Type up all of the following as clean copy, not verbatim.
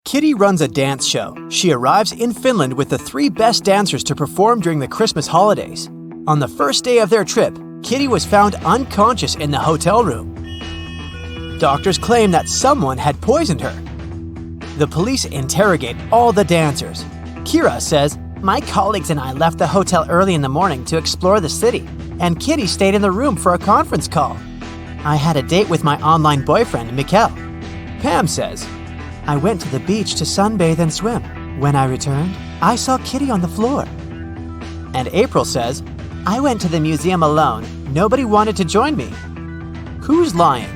Kitty runs a dance show. She arrives in Finland with the 3 best dancers to perform during the Christmas holidays. On the first day of their trip, Kitty was found unconscious in the hotel room. Doctors claim that someone had poisoned her. The police interrogate all the dancers. Kira says, "My colleagues and I left the hotel early in the morning to explore the city, and Kitty stayed in the room for a conference call. I had a date with my online boyfriend, Mikkel." Pam says, "I went to the beach to sunbathe and swim. When I returned, I saw Kitty on the floor." And April says, "I went to the museum alone. Nobody wanted to join me." Who's lying?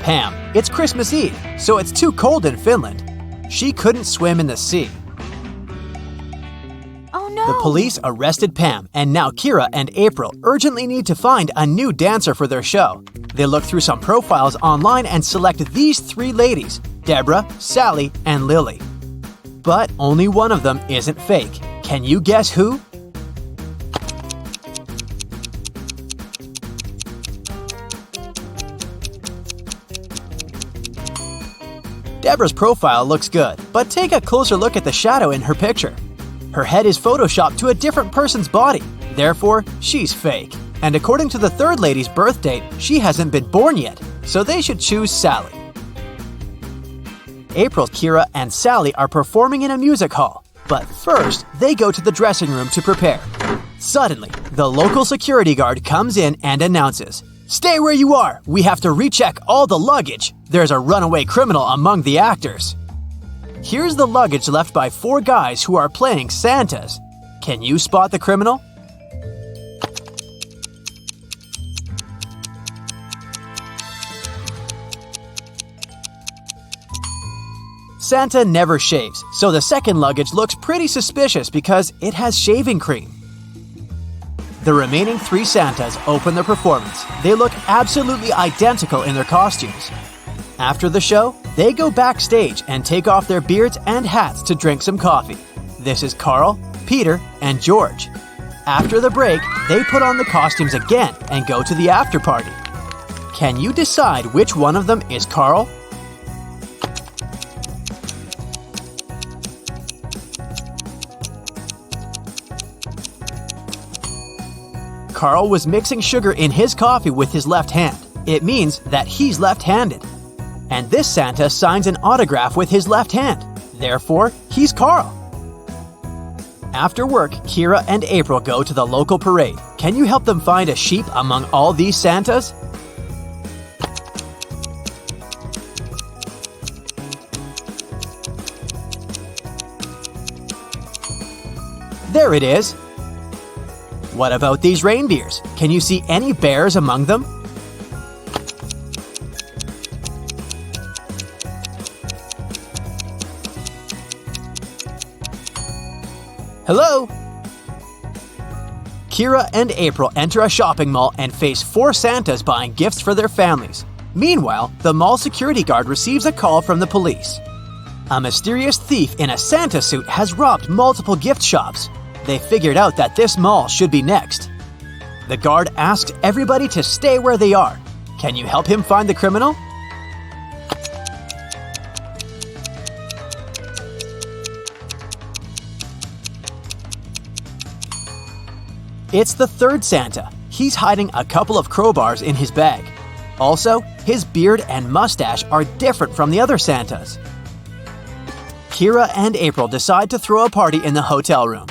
Pam. It's Christmas Eve, so it's too cold in Finland. She couldn't swim in the sea. Oh no! The police arrested Pam, and now Kira and April urgently need to find a new dancer for their show. They look through some profiles online and select these 3 ladies, Deborah, Sally, and Lily. But only one of them isn't fake. Can you guess who? Deborah's profile looks good, but take a closer look at the shadow in her picture. Her head is photoshopped to a different person's body, therefore, she's fake. And according to the 3rd lady's birth date, she hasn't been born yet, so they should choose Sally. April, Kira, and Sally are performing in a music hall, but first, they go to the dressing room to prepare. Suddenly, the local security guard comes in and announces, "Stay where you are! We have to recheck all the luggage! There's a runaway criminal among the actors." Here's the luggage left by 4 guys who are playing Santas. Can you spot the criminal? Santa never shaves, so the second luggage looks pretty suspicious because it has shaving cream. The remaining 3 Santas open the performance. They look absolutely identical in their costumes. After the show, they go backstage and take off their beards and hats to drink some coffee. This is Carl, Peter, and George. After the break, they put on the costumes again and go to the after party. Can you decide which one of them is Carl? Carl was mixing sugar in his coffee with his left hand. It means that he's left-handed. And this Santa signs an autograph with his left hand. Therefore, he's Carl. After work, Kira and April go to the local parade. Can you help them find a sheep among all these Santas? There it is. What about these reindeers? Can you see any bears among them? Hello? Kira and April enter a shopping mall and face 4 Santas buying gifts for their families. Meanwhile, the mall security guard receives a call from the police. A mysterious thief in a Santa suit has robbed multiple gift shops. They figured out that this mall should be next. The guard asks everybody to stay where they are. Can you help him find the criminal? It's the 3rd Santa. He's hiding a couple of crowbars in his bag. Also, his beard and mustache are different from the other Santas. Kira and April decide to throw a party in the hotel room.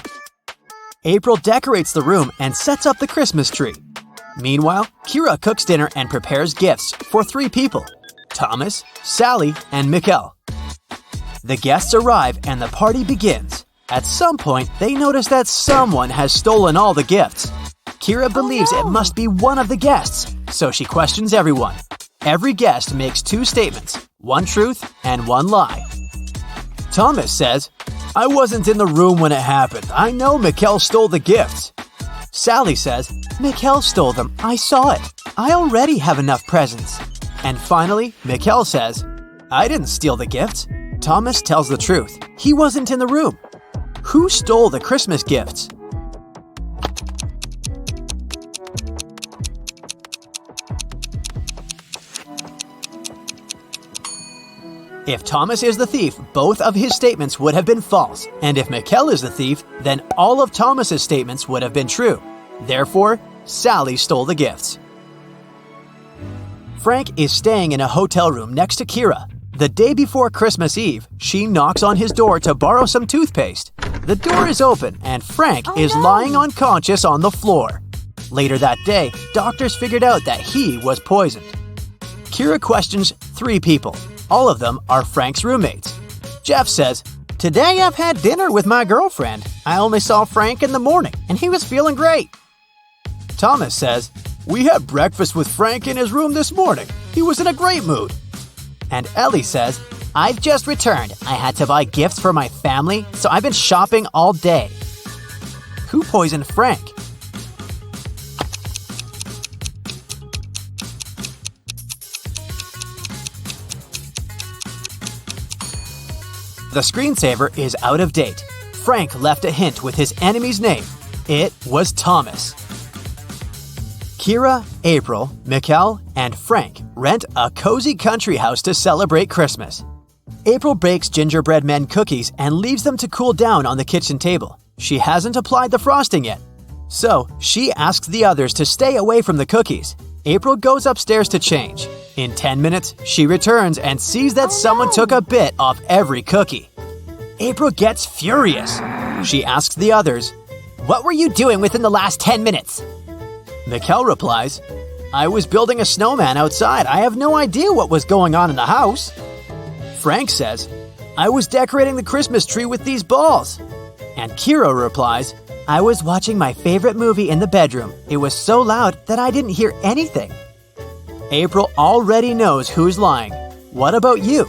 April decorates the room and sets up the Christmas tree. Meanwhile, Kira cooks dinner and prepares gifts for 3 people, Thomas, Sally, and Mikkel. The guests arrive and the party begins. At some point, they notice that someone has stolen all the gifts. Kira believes it must be one of the guests, so she questions everyone. Every guest makes 2 statements, 1 truth and 1 lie. Thomas says, "I wasn't in the room when it happened. I know Mikkel stole the gifts." Sally says, "Mikkel stole them. I saw it. I already have enough presents." And finally, Mikkel says, "I didn't steal the gifts." Thomas tells the truth. He wasn't in the room. Who stole the Christmas gifts? If Thomas is the thief, both of his statements would have been false, and if Mikkel is the thief, then all of Thomas's statements would have been true. Therefore, Sally stole the gifts. Frank is staying in a hotel room next to Kira. The day before Christmas Eve, she knocks on his door to borrow some toothpaste. The door is open, and Frank is lying unconscious on the floor. Later that day, doctors figured out that he was poisoned. Kira questions 3 people. All of them are Frank's roommates. Jeff says, "Today I've had dinner with my girlfriend. I only saw Frank in the morning, and he was feeling great." Thomas says, "We had breakfast with Frank in his room this morning. He was in a great mood." And Ellie says, "I've just returned. I had to buy gifts for my family, so I've been shopping all day." Who poisoned Frank? The screensaver is out of date. Frank left a hint with his enemy's name. It was Thomas. Kira, April, Mikkel, and Frank rent a cozy country house to celebrate Christmas. April bakes gingerbread men cookies and leaves them to cool down on the kitchen table. She hasn't applied the frosting yet. So, she asks the others to stay away from the cookies. April goes upstairs to change. In 10 minutes, she returns and sees that someone took a bit off every cookie. April gets furious. She asks the others, "What were you doing within the last 10 minutes?" Mikkel replies, "I was building a snowman outside. I have no idea what was going on in the house." Frank says, "I was decorating the Christmas tree with these balls." And Kira replies, "I was watching my favorite movie in the bedroom. It was so loud that I didn't hear anything." April already knows who's lying. What about you?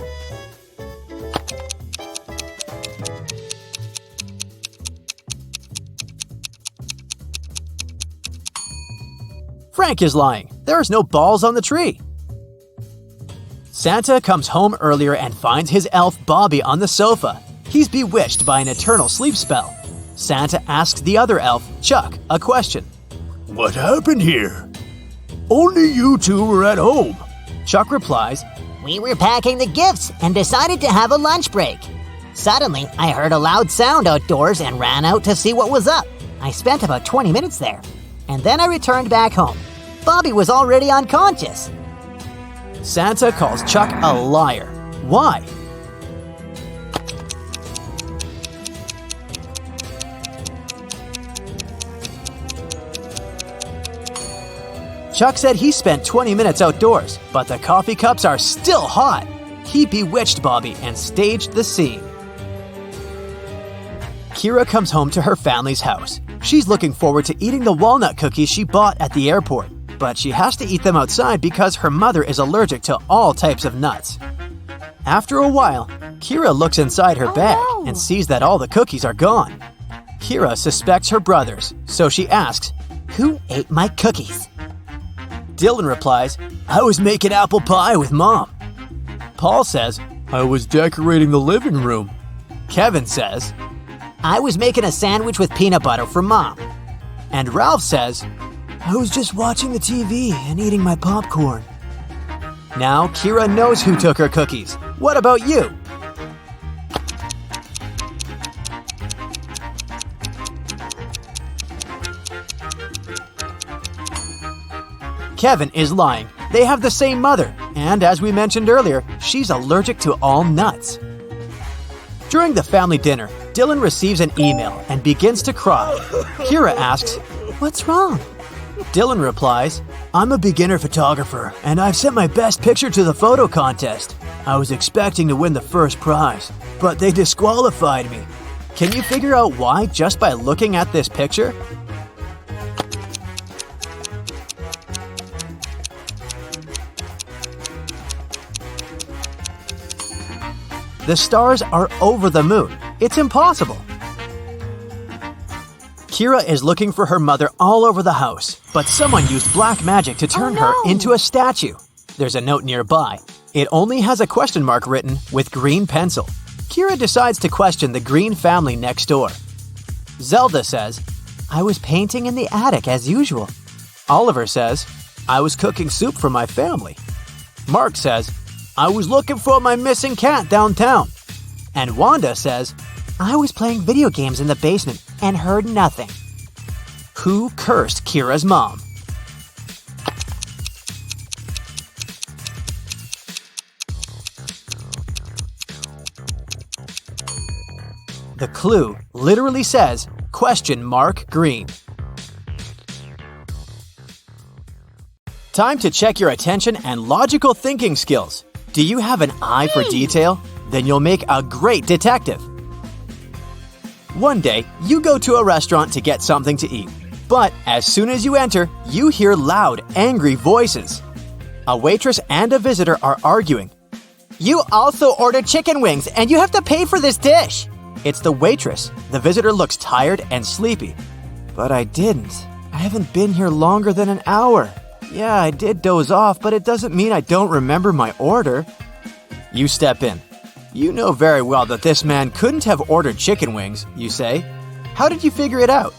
Frank is lying. There's no balls on the tree. Santa comes home earlier and finds his elf Bobby on the sofa. He's bewitched by an eternal sleep spell. Santa asks the other elf, Chuck, a question. "What happened here? Only you two were at home." Chuck replies, "We were packing the gifts and decided to have a lunch break. Suddenly, I heard a loud sound outdoors and ran out to see what was up. I spent about 20 minutes there, and then I returned back home. Bobby was already unconscious." Santa calls Chuck a liar. Why? Chuck said he spent 20 minutes outdoors, but the coffee cups are still hot. He bewitched Bobby and staged the scene. Kira comes home to her family's house. She's looking forward to eating the walnut cookies she bought at the airport, but she has to eat them outside because her mother is allergic to all types of nuts. After a while, Kira looks inside her bag and sees that all the cookies are gone. Kira suspects her brothers, so she asks, "Who ate my cookies?" Dylan replies, "I was making apple pie with Mom." Paul says, "I was decorating the living room." Kevin says, "I was making a sandwich with peanut butter for Mom." And Ralph says, "I was just watching the TV and eating my popcorn." Now Kira knows who took her cookies. What about you? Kevin is lying. They have the same mother, and as we mentioned earlier, she's allergic to all nuts. During the family dinner, Dylan receives an email and begins to cry. Kira asks, "What's wrong?" Dylan replies, "I'm a beginner photographer, and I've sent my best picture to the photo contest. I was expecting to win the first prize, but they disqualified me. Can you figure out why just by looking at this picture?" The stars are over the moon. It's impossible. Kira is looking for her mother all over the house, but someone used black magic to turn her into a statue. There's a note nearby. It only has a question mark written with green pencil. Kira decides to question the Green family next door. Zelda says, "I was painting in the attic as usual." Oliver says, "I was cooking soup for my family." Mark says, I was looking for my missing cat downtown. And Wanda says, I was playing video games in the basement and heard nothing. who cursed Kira's mom? The clue literally says, "?green." Time to check your attention and logical thinking skills. Do you have an eye for detail? Then you'll make a great detective. One day, you go to a restaurant to get something to eat. But as soon as you enter, you hear loud, angry voices. A waitress and a visitor are arguing. You also ordered chicken wings and you have to pay for this dish. It's the waitress. The visitor looks tired and sleepy. But I didn't. I haven't been here longer than an hour. Yeah, I did doze off, but it doesn't mean I don't remember my order. You step in. You know very well that this man couldn't have ordered chicken wings, you say. How did you figure it out?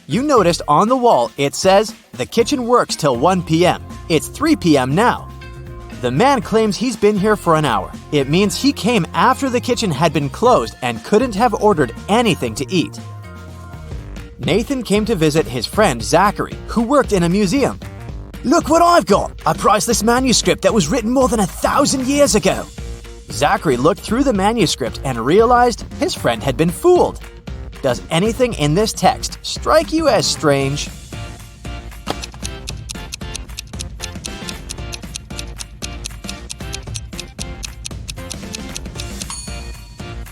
You noticed on the wall it says, "The kitchen works till 1 p.m. It's 3 p.m. now. The man claims he's been here for an hour. It means he came after the kitchen had been closed and couldn't have ordered anything to eat. Nathan came to visit his friend Zachary, who worked in a museum. Look what I've got! A priceless manuscript that was written more than 1,000 years ago. Zachary looked through the manuscript and realized his friend had been fooled. Does anything in this text strike you as strange?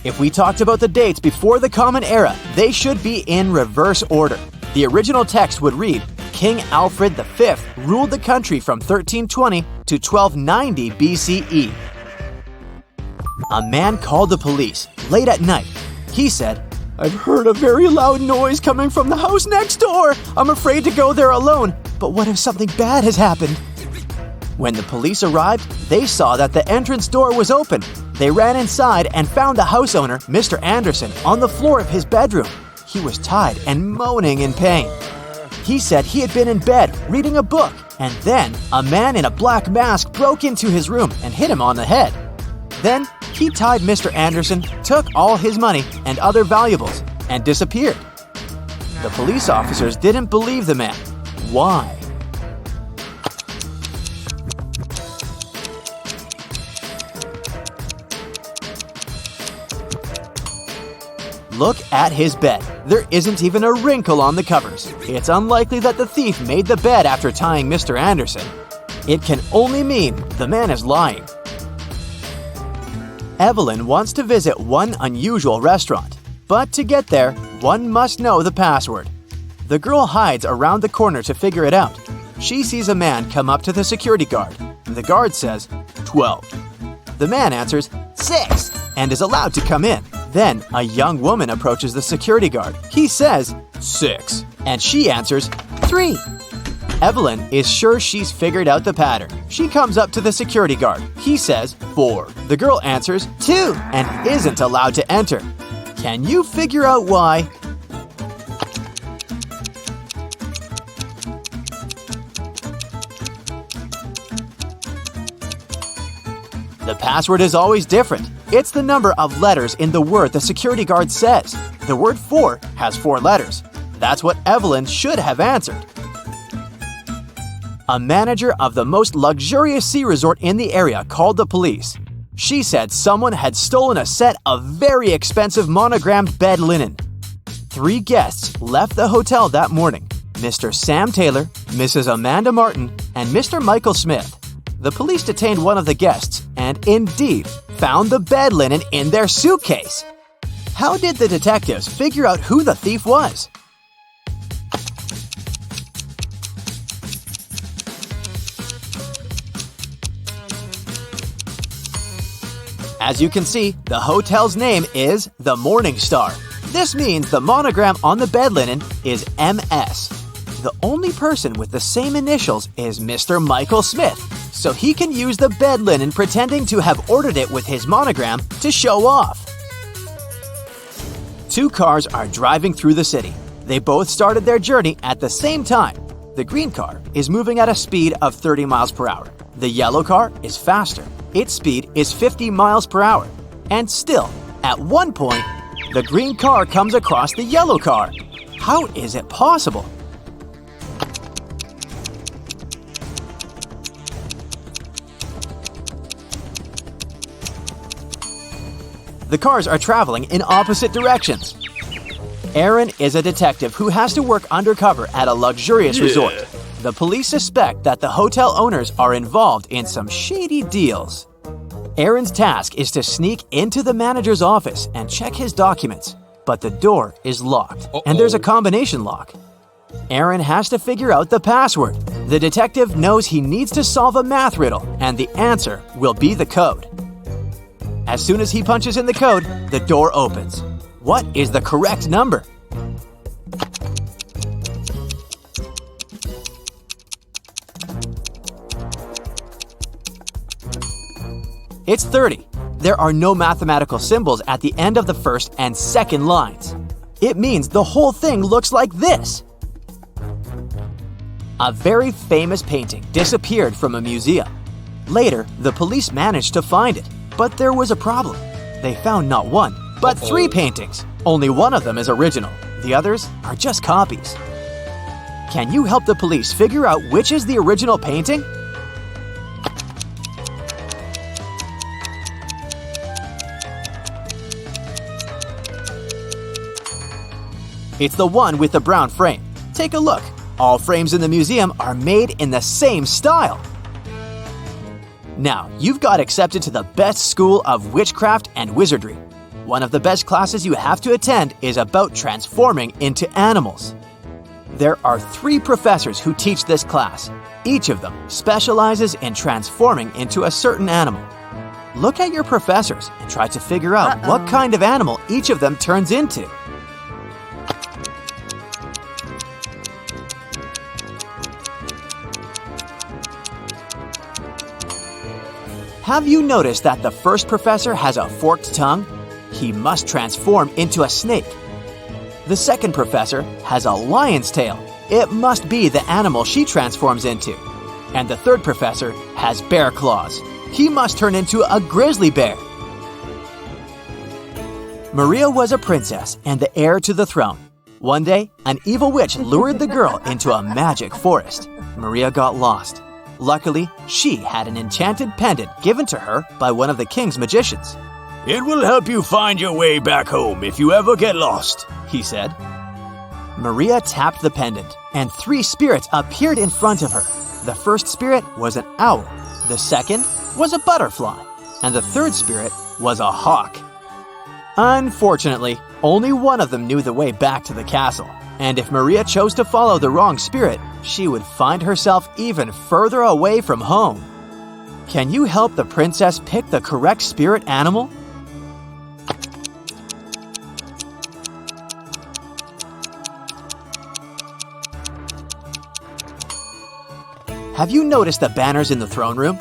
If we talked about the dates before the Common Era, they should be in reverse order. The original text would read, King Alfred V ruled the country from 1320 to 1290 BCE. A man called the police late at night. He said, I've heard a very loud noise coming from the house next door. I'm afraid to go there alone, but what if something bad has happened? When the police arrived, they saw that the entrance door was open. They ran inside and found the house owner, Mr. Anderson, on the floor of his bedroom. He was tied and moaning in pain. He said he had been in bed reading a book, and then a man in a black mask broke into his room and hit him on the head. Then he tied Mr. Anderson, took all his money and other valuables, and disappeared. The police officers didn't believe the man. Why? Look at his bed. There isn't even a wrinkle on the covers. It's unlikely that the thief made the bed after tying Mr. Anderson. It can only mean the man is lying. Evelyn wants to visit one unusual restaurant, but to get there, one must know the password. The girl hides around the corner to figure it out. She sees a man come up to the security guard. The guard says, 12. The man answers, 6, and is allowed to come in. Then a young woman approaches the security guard. He says, 6, and she answers, 3. Evelyn is sure she's figured out the pattern. She comes up to the security guard. He says, 4. The girl answers, 2, and isn't allowed to enter. Can you figure out why? The password is always different. It's the number of letters in the word the security guard says. The word 4 has 4 letters. That's what Evelyn should have answered. A manager of the most luxurious sea resort in the area called the police. She said someone had stolen a set of very expensive monogrammed bed linen. 3 guests left the hotel that morning: Mr. Sam Taylor, Mrs. Amanda Martin, and Mr. Michael Smith. The police detained one of the guests and indeed found the bed linen in their suitcase. How did the detectives figure out who the thief was? As you can see, the hotel's name is the Morning Star. This means the monogram on the bed linen is MS. The only person with the same initials is Mr. Michael Smith, so he can use the bed linen pretending to have ordered it with his monogram to show off. Two cars are driving through the city. They both started their journey at the same time. The green car is moving at a speed of 30 miles per hour. The yellow car is faster. Its speed is 50 miles per hour. And still, at one point, the green car comes across the yellow car. How is it possible? The cars are traveling in opposite directions. Aaron is a detective who has to work undercover at a luxurious resort. The police suspect that the hotel owners are involved in some shady deals. Aaron's task is to sneak into the manager's office and check his documents, but the door is locked, and there's a combination lock. Aaron has to figure out the password. The detective knows he needs to solve a math riddle, and the answer will be the code. As soon as he punches in the code, the door opens. What is the correct number? It's 30. There are no mathematical symbols at the end of the first and second lines. It means the whole thing looks like this. A very famous painting disappeared from a museum. Later, the police managed to find it, but there was a problem. They found not one, but 3 paintings. Only one of them is original. The others are just copies. Can you help the police figure out which is the original painting? It's the one with the brown frame. Take a look. All frames in the museum are made in the same style. Now, you've got accepted to the best school of witchcraft and wizardry. One of the best classes you have to attend is about transforming into animals. There are 3 professors who teach this class. Each of them specializes in transforming into a certain animal. Look at your professors and try to figure out what kind of animal each of them turns into. Have you noticed that the first professor has a forked tongue? He must transform into a snake. The second professor has a lion's tail. It must be the animal she transforms into. And the third professor has bear claws. He must turn into a grizzly bear. Maria was a princess and the heir to the throne. One day, an evil witch lured the girl into a magic forest. Maria got lost. Luckily, she had an enchanted pendant given to her by one of the king's magicians. It will help you find your way back home if you ever get lost, he said. Maria tapped the pendant, and 3 spirits appeared in front of her. The first spirit was an owl, the second was a butterfly, and the third spirit was a hawk. Unfortunately, only one of them knew the way back to the castle, and if Maria chose to follow the wrong spirit, she would find herself even further away from home. Can you help the princess pick the correct spirit animal? Have you noticed the banners in the throne room?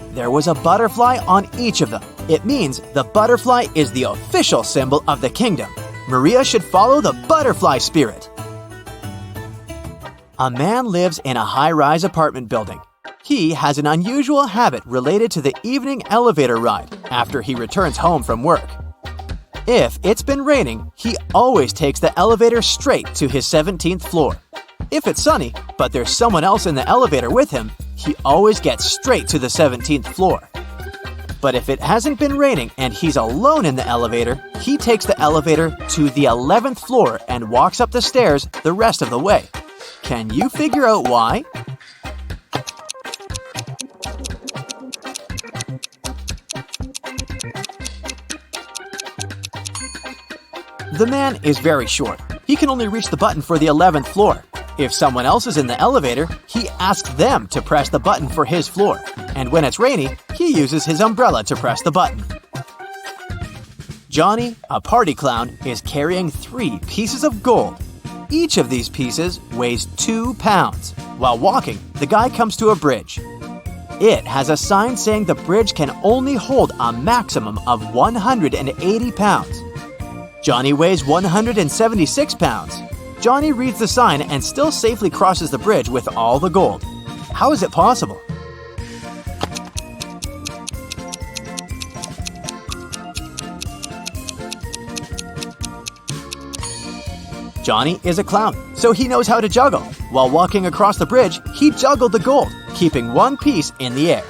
There was a butterfly on each of them. It means the butterfly is the official symbol of the kingdom. Maria should follow the butterfly spirit. A man lives in a high-rise apartment building. He has an unusual habit related to the evening elevator ride after he returns home from work. If it's been raining, he always takes the elevator straight to his 17th floor. If it's sunny, but there's someone else in the elevator with him, he always gets straight to the 17th floor. But if it hasn't been raining and he's alone in the elevator, he takes the elevator to the 11th floor and walks up the stairs the rest of the way. Can you figure out why? The man is very short. He can only reach the button for the 11th floor. If someone else is in the elevator, he asks them to press the button for his floor. And when it's rainy, he uses his umbrella to press the button. Johnny, a party clown, is carrying 3 pieces of gold. Each of these pieces weighs 2 pounds. While walking, the guy comes to a bridge. It has a sign saying the bridge can only hold a maximum of 180 pounds. Johnny weighs 176 pounds. Johnny reads the sign and still safely crosses the bridge with all the gold. How is it possible? Johnny is a clown, so he knows how to juggle. While walking across the bridge, he juggled the gold, keeping one piece in the air.